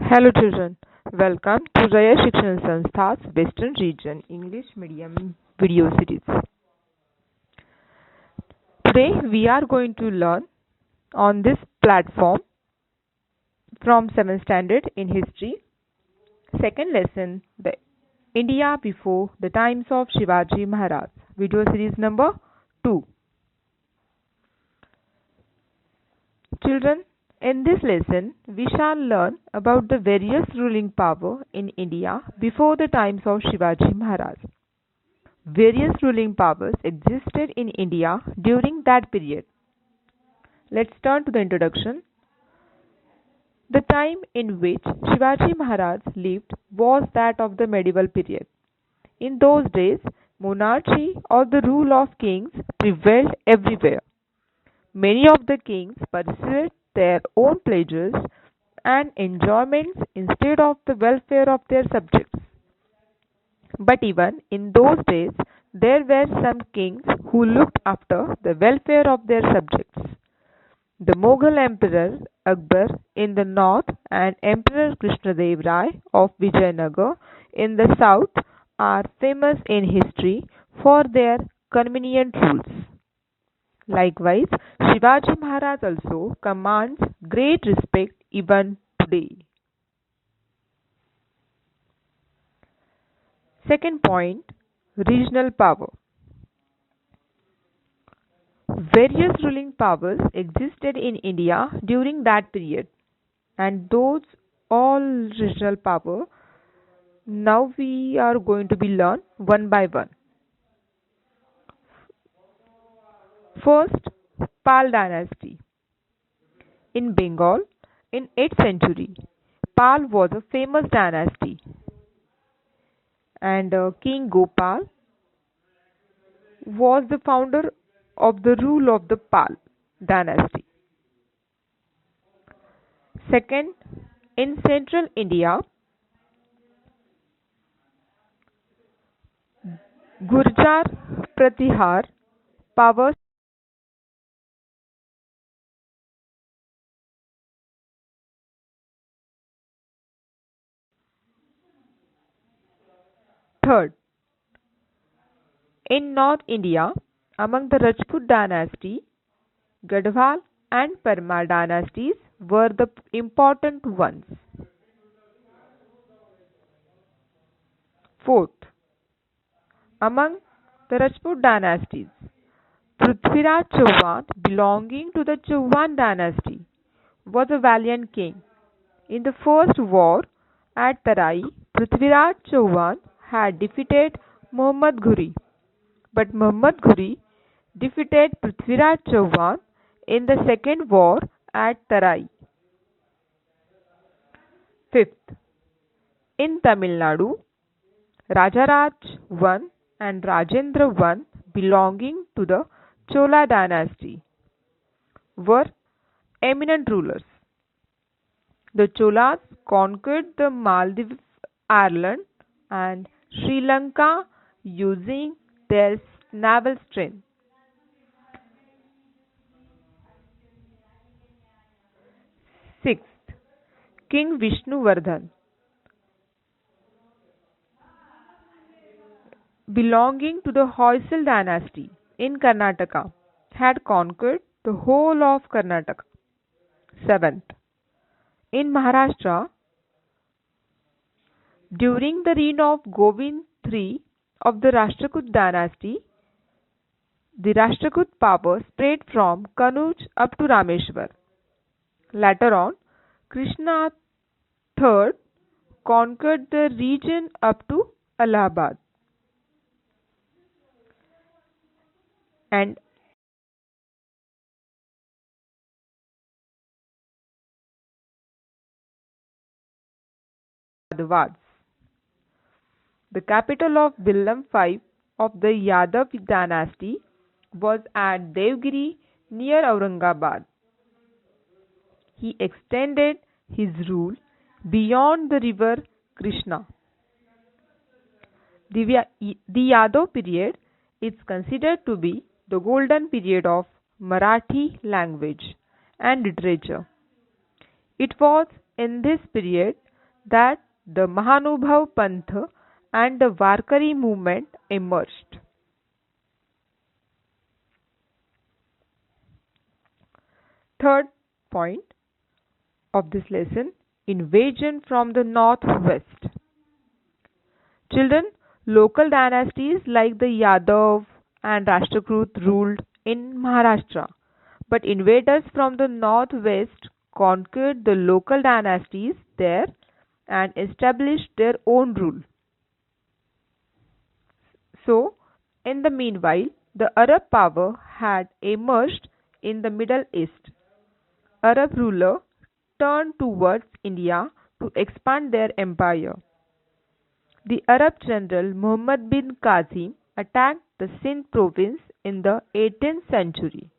Hello children, welcome to Raya Shikshan Sanstha's Western Region English Medium video series. Today we are going to learn on this platform from 7th standard in history. Second lesson, the India before the times of Shivaji Maharaj. Video series number 2. Children, in this lesson, we shall learn about the various ruling power in India before the times of Shivaji Maharaj. Various ruling powers existed in India during that period. Let's turn to the introduction. The time in which Shivaji Maharaj lived was that of the medieval period. In those days, monarchy or the rule of kings prevailed everywhere. Many of the kings pursued their own pleasures and enjoyments instead of the welfare of their subjects. But even in those days, there were some kings who looked after the welfare of their subjects. The Mughal Emperor Akbar in the north and Emperor Krishnadev Rai of Vijayanagar in the south are famous in history for their convenient rules. Likewise, Shivaji Maharaj also commands great respect even today. Second point, regional power. Various ruling powers existed in India during that period, and those all regional power now we are going to be learn one by one. First, Pal dynasty. In Bengal, in 8th century, Pal was a famous dynasty, and King Gopal was the founder of the rule of the Pal dynasty. Second, in central India, Gurjar Pratihar power. Third, in North India, among the Rajput dynasty, Gadhwal and Parmar dynasties were the important ones. Fourth, among the Rajput dynasties, Prithviraj Chauhan belonging to the Chauhan dynasty was a valiant king. In the first war at Tarai, Prithviraj Chauhan had defeated Muhammad Ghuri, but Muhammad Ghuri defeated Prithviraj Chauhan in the second war at Tarai. Fifth, in Tamil Nadu, Rajaraj I and Rajendra I belonging to the Chola dynasty were eminent rulers. The Cholas conquered the Maldives island and Sri Lanka using their naval strength. Sixth, King Vishnuvardhan belonging to the Hoysal dynasty in Karnataka had conquered the whole of Karnataka. Seventh, in Maharashtra, during the reign of Govind III of the Rashtrakud dynasty, the Rashtrakud power spread from Kanuj up to Rameshwar. Later on, Krishna III conquered the region up to Allahabad. And Yadavads. The capital of Billam V of the Yadav dynasty was at Devgiri near Aurangabad. He extended his rule beyond the river Krishna. The Yadav period is considered to be the golden period of Marathi language and literature. It was in this period that the Mahanubhav Pantha and the Varkari movement emerged. Third point of this lesson, invasion from the northwest. Children, local dynasties like the Yadav and Rashtrakrut ruled in Maharashtra, but invaders from the northwest conquered the local dynasties there and established their own rule. So, in the meanwhile, the Arab power had emerged in the Middle East. Arab rulers turned towards India to expand their empire. The Arab general Muhammad bin Qasim attacked the Sindh province in the 18th century.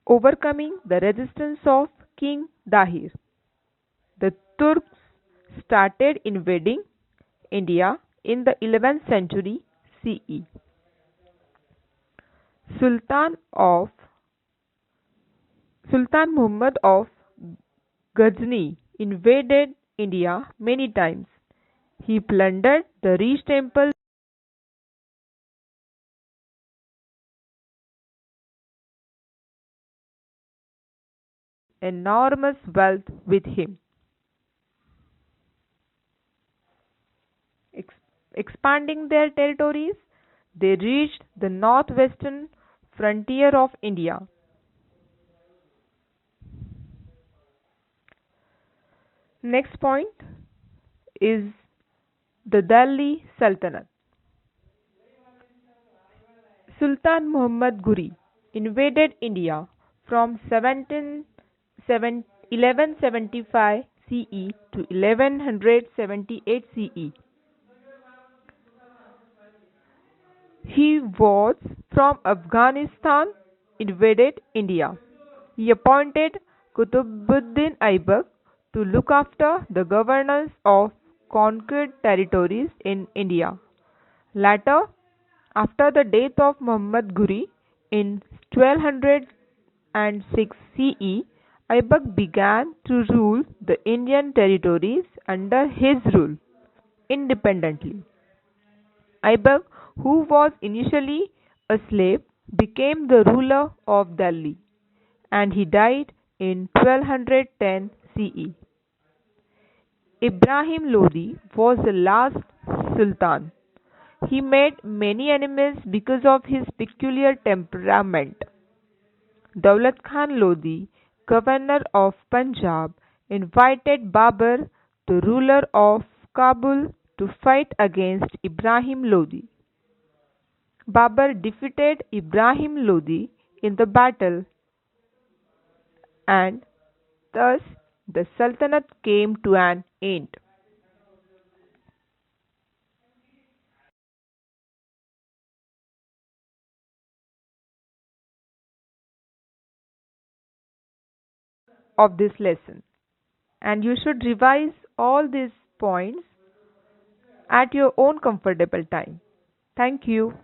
Overcoming the resistance of King Dahir, the Turks started invading India in the 11th century CE. Sultan of Sultan Muhammad of Ghazni invaded India many times. He plundered the rich temples, enormous wealth with him. Ex- Expanding their territories, they reached the northwestern frontier of India. Next point is the Delhi Sultanate. Sultan Muhammad Ghuri invaded India from 1175 CE to 1178 CE. He was from Afghanistan, invaded India. He appointed Qutbuddin Aibak to look after the governance of conquered territories in India. Later, after the death of Muhammad Ghuri in 1206 CE, Aibak began to rule the Indian territories under his rule independently. Aibak, who was initially a slave, became the ruler of Delhi, and he died in 1210 CE. Ibrahim Lodi was the last sultan. He made many enemies because of his peculiar temperament. Daulat Khan Lodi, governor of Punjab, invited Babur, the ruler of Kabul, to fight against Ibrahim Lodi. Babur defeated Ibrahim Lodi in the battle, and thus the Sultanate came to an end. Of this lesson, and you should revise all these points at your own comfortable time. Thank you.